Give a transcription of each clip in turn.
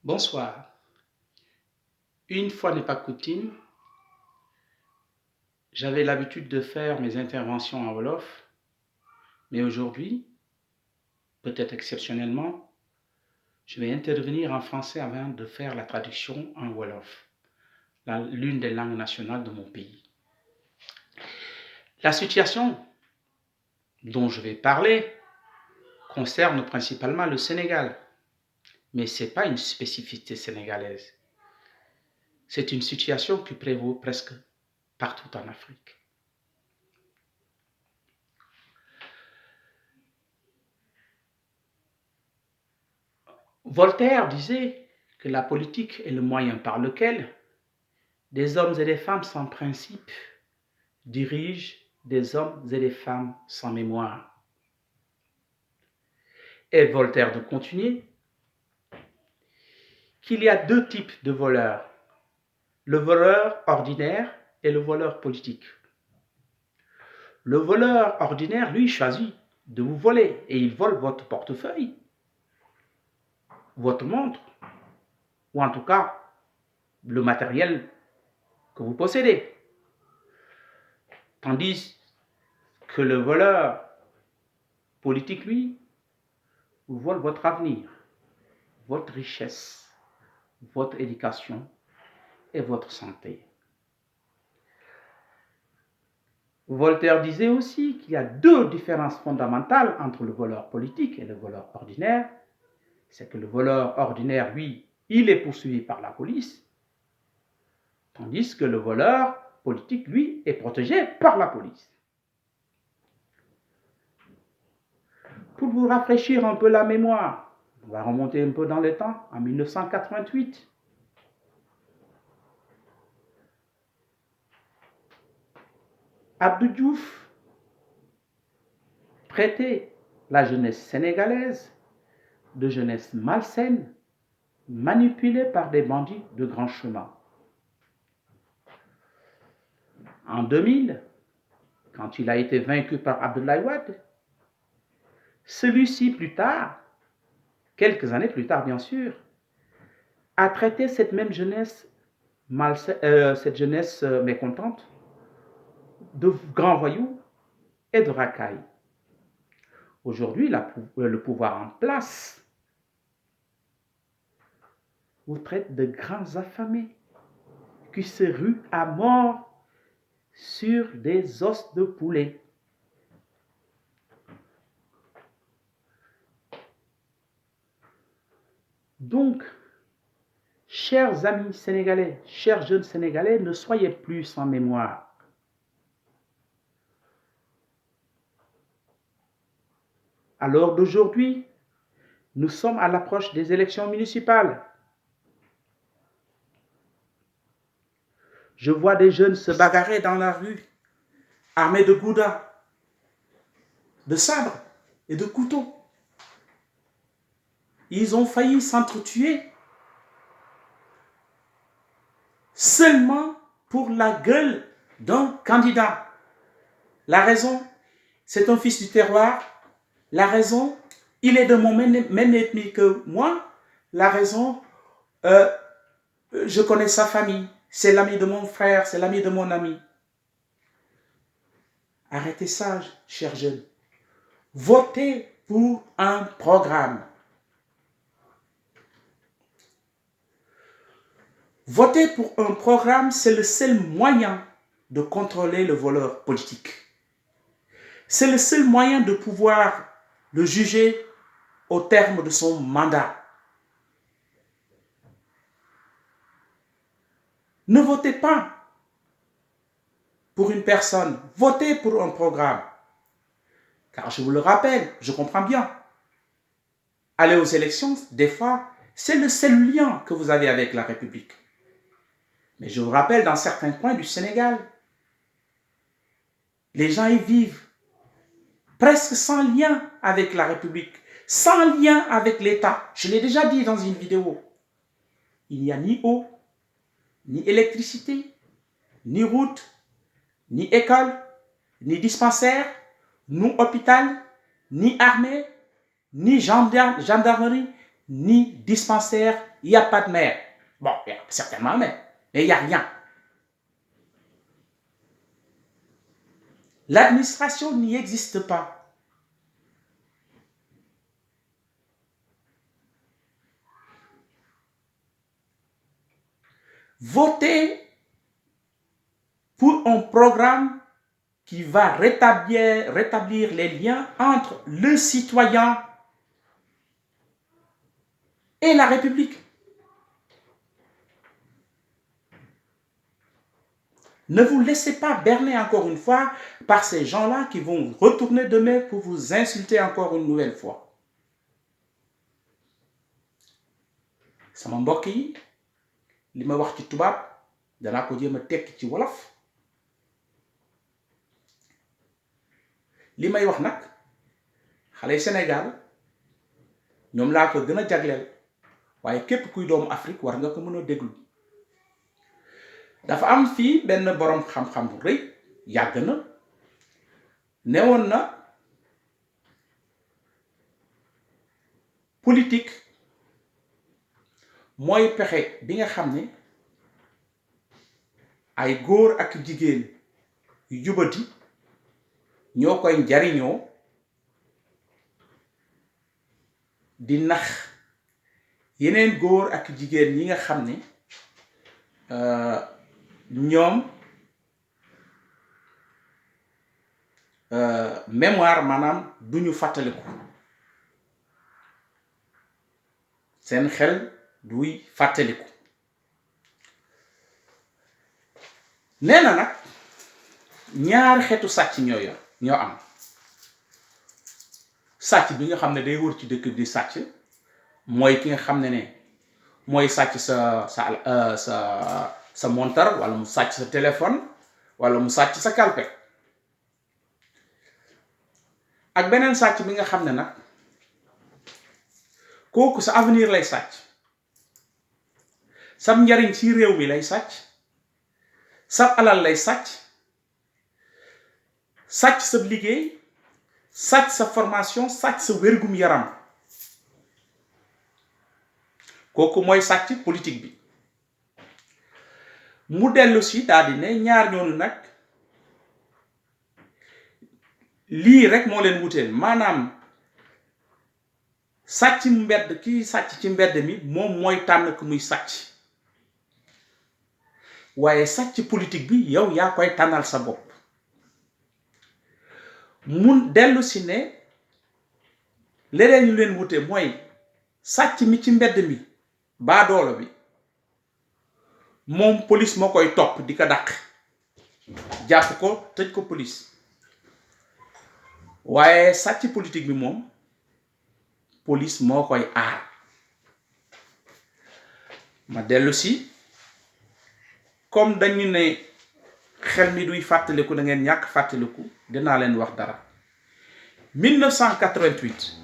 Bonsoir. Une fois n'est pas coutume, j'avais l'habitude de faire mes interventions en Wolof, mais aujourd'hui, peut-être exceptionnellement, je vais intervenir en français avant de faire la traduction en Wolof, l'une des langues nationales de mon pays. La situation dont je vais parler concerne principalement le Sénégal, mais ce n'est pas une spécificité sénégalaise. C'est une situation qui prévaut presque partout en Afrique. Voltaire disait que la politique est le moyen par lequel des hommes et des femmes sans principe dirigent des hommes et des femmes sans mémoire. Et Voltaire de continuer qu'il y a deux types de voleurs, le voleur ordinaire et le voleur politique. Le voleur ordinaire, lui, choisit de vous voler et il vole votre portefeuille, votre montre, ou en tout cas le matériel que vous possédez. Tandis que le voleur politique, lui, vous vole votre avenir, votre richesse, votre éducation et votre santé. Voltaire disait aussi qu'il y a deux différences fondamentales entre le voleur politique et le voleur ordinaire. C'est que le voleur ordinaire, lui, il est poursuivi par la police, tandis que le voleur politique, lui, est protégé par la police. Pour vous rafraîchir un peu la mémoire, on va remonter un peu dans le temps, en 1988. Abdou Diouf traitait la jeunesse sénégalaise de jeunesse malsaine, manipulée par des bandits de grand chemin. En 2000, quand il a été vaincu par Abdoulaye Wade, celui-ci plus tard, quelques années plus tard bien sûr, a traité cette même jeunesse, mécontente de grands voyous et de racailles. Aujourd'hui, le pouvoir en place vous traite de grands affamés qui se ruent à mort sur des os de poulet. Donc, chers amis sénégalais, chers jeunes sénégalais, ne soyez plus sans mémoire. À l'heure d'aujourd'hui, nous sommes à l'approche des élections municipales. Je vois des jeunes se bagarrer dans la rue, armés de goudas, de sabres et de couteaux. Ils ont failli s'entretuer seulement pour la gueule d'un candidat. La raison, c'est un fils du terroir. La raison, il est de mon même ethnie que moi. La raison, je connais sa famille. C'est l'ami de mon frère, c'est l'ami de mon ami. Arrêtez ça, chers jeunes. Votez pour un programme. Voter pour un programme, c'est le seul moyen de contrôler le voleur politique. C'est le seul moyen de pouvoir le juger au terme de son mandat. Ne votez pas pour une personne, votez pour un programme. Car je vous le rappelle, je comprends bien. Aller aux élections, des fois, c'est le seul lien que vous avez avec la République. Mais je vous rappelle, dans certains coins du Sénégal, les gens y vivent presque sans lien avec la République, sans lien avec l'État. Je l'ai déjà dit dans une vidéo. Il n'y a ni eau, ni électricité, ni route, ni école, ni dispensaire, ni hôpital, ni armée, ni gendarmerie, ni dispensaire, il n'y a pas de mère. Bon, il y a certainement un maire, mais il n'y a rien. L'administration n'y existe pas. Votez pour un programme qui va rétablir les liens entre le citoyen et la République. Ne vous laissez pas berner encore une fois par ces gens-là qui vont retourner demain pour vous insulter encore une nouvelle fois. Sama mbokk yi li ma wax ci tubaab danaa ko jéem a tekki ci wolof li may wax nag xale Sénégal ñoom laa ko gën a jagleel waaye képp kuy doomu Afrique war nga ko mën a déglu. dafa am fii benn borom xam-xam bu rëy yàgg na newoon na politique mooy pexe bi nga xam ne ay góor ak jigéen yu jubati ñoo koy njariñoo di nax yeneen góor ak jigéen yi nga xam ne ñoom mémoire maanaam duñu fàttaliku seen xel duy fàttaliku nee na nag ñaari xeetu sàcc ñoo am sàcc bi nga xam ne day wër ci dëkk di sàcc mooy ki nga xam ne mooy sàcc sa montar wala mu sàcc sa téléphone wala mu sàcc sa kalpe ak beneen sàcc bi nga xam ne nag kooku sa avenir lay sàcc sam njariñ ci réew mi lay sàcc sa alal lay sàcc sa liggéey sàcc sa formation sàcc sa wérgum yaram kooku mooy sàcc politique bi mu dellu si daal di ne ñaar ñoonu nag lii rek moo leen wuteel maanaam sàcc mbedd kii sàcc ci mbedd mi moom mooy tànn ku muy sàcc waaye sàcc politique bi yow yaa koy tànnal sa bopp mun dellu si ne leneen ñu leen wute mooy sàcc mi ci mbedd mi baadoolo bi moom police moo koy topp di ko dàq jàpp ko tëj ko police waaye sàcc politique bi moom police moo koy aar ma dellu si comme dañu ne xel mi duy fàttaliku da ngeen ñàkk fàttaliku dinaa leen wax dara 1988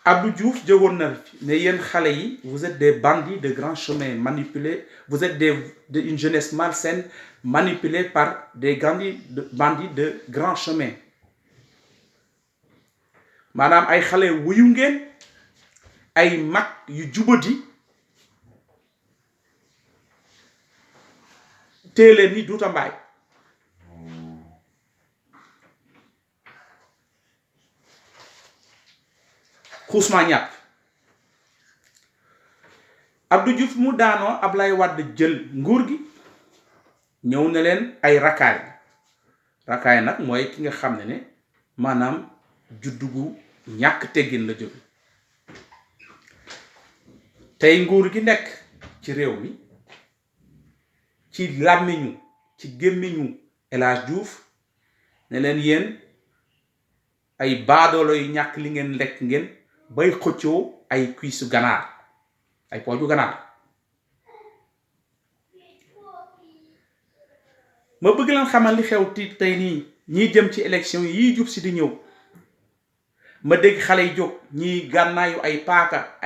Abdou Diouf jógoon na ne yéen xale yi vous êtes des bandits de grand chemin manipulés vous êtes une jeunesse malsaine manipulée par des bandits de grand chemin maanaam ay xale wuyu ngeen ay mag yu jubadi téeleen ni duuta mbaay xuusma ñàpp Abdou Diouf mu daanoo Ablaye Wade jël nguur gi ñëw ne leen ay rakaay nag mooy ki nga xam ne maanaam juddu gu ñàkk teggin la jóge tey nguur gi nekk ci réew mi ci làmmiñu ci gémmiñu El Hadj Diouf ne leen yéen ay baadoolo yu ñàkk li ngeen lekk ngeen bay xëccoo ay cuissu ganaar ay pooju ganaar ma bëgg leen xamal li xew tey nii ñiy jëm ci élection yi jub si di ñëw ma dégg xale yi jóg ñiy gànnaayu ay paaka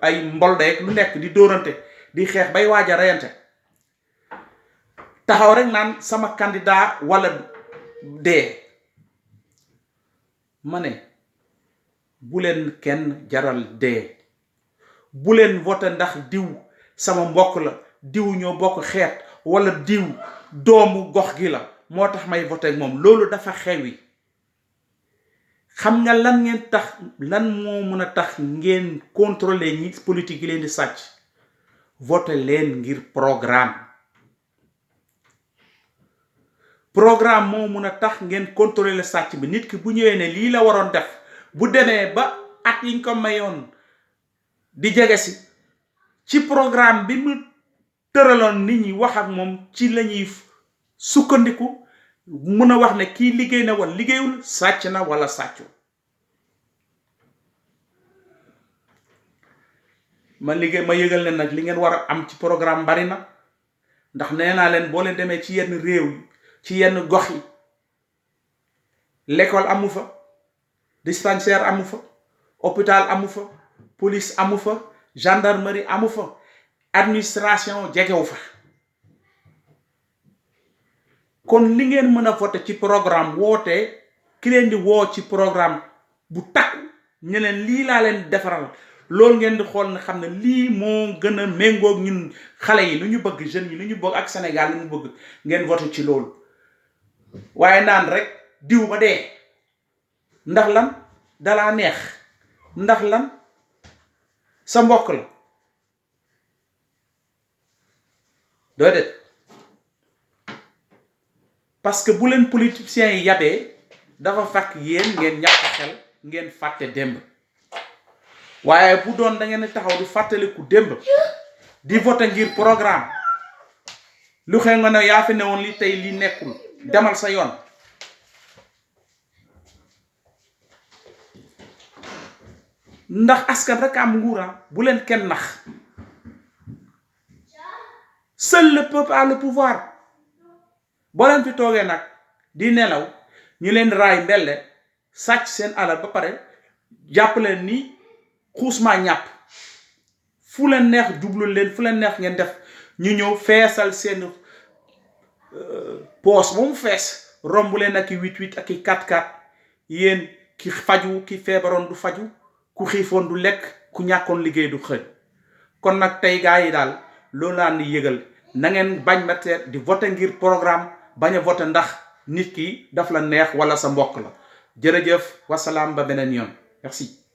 ay mboldeek lu nekk di dóorante di xeex bay waaj a reyante taxaw rek naan sama candidat wala dee ma ne bu leen kenn jaral dee. Bu leen voté ndax diw sama mbokk la, diw ñoo bokk xeet, wala diw doomu gox gi la moo tax may voté ak moom. loolu dafa xewi. xam nga lan moo mën a tax ngeen contrôler ñi politique yi leen di sàcc? voté leen ngir programme. programme moo mën a tax ngeen contrôler sàcc bi. nit ki bu ñëwee ne lii la waroon def, bu demee ba at yiñ ko mayoon di jege si, ci programme bi mu tëraloon nit ñi wax ak moom ci la ñuy sukkandiku mun a wax ne kii liggéey na wala liggéeyul, sàcc na wala sàccu. ma yëgal leen nag li ngeen war a am ci programme bari na. ndax nee naa leen boo leen demee ci yenn réew yi, ci yenn gox yi, l'école amu fa, dispensaire amu fa, hôpital amu fa, police amu fa, gendarmerie amu fa, administration jegewu fa. kon li ngeen mën a voté ci programme, woote ki leen di woo ci programme bu takku ñu leen lii laa leen defaral, loolu ngeen di xool na xam ne lii moo gën a méngoog ñun xale yi lu ñu bëgg, jeunes yi lu ñu bëgg, ak Sénégal lu ñu bëgg, ngeen voté ci loolu. waaye naan rek diw ba dee ndax lan dalaa neex, ndax lan sa mbokk la, déedéet. parce que bu leen politiciens yi yabee, dafa fekk yéen ngeen ñàkk xel, ngeen fàtte démb. waaye bu doon da ngeen taxaw di fàttaliku démb, di voté ngir programme, lu xew nga ne yaa fi newoon li tey li nekkul, demal sa yoon. ndax askan rek am nguur. bu leen kenn nax. seul le peuple a le pouvoir. boo leen fi toogee nag di nelaw ñu leen raay mbelle, sàcc seen alal ba pare jàpp leen ni xuusmaa ñàpp, fu leen neex jublu leen, fu leen neex ngeen def. ñu ñëw feesal seen poos ba mu fees, romb leen ak i 8-8 ak i 4-4. yéen ki faju, ki feebaroon du faju, ku xiifoon du lekk, ku ñàkkoon liggéey du xëy. kon nag tey gaa yi daal loolu laa ni yëgal, na ngeen bañ ba teet di voté ngir programme, bañ a voté ndax nit ki daf la neex wala sa mbokk la. jërëjëf, wasalaam, ba beneen yoon. Merci.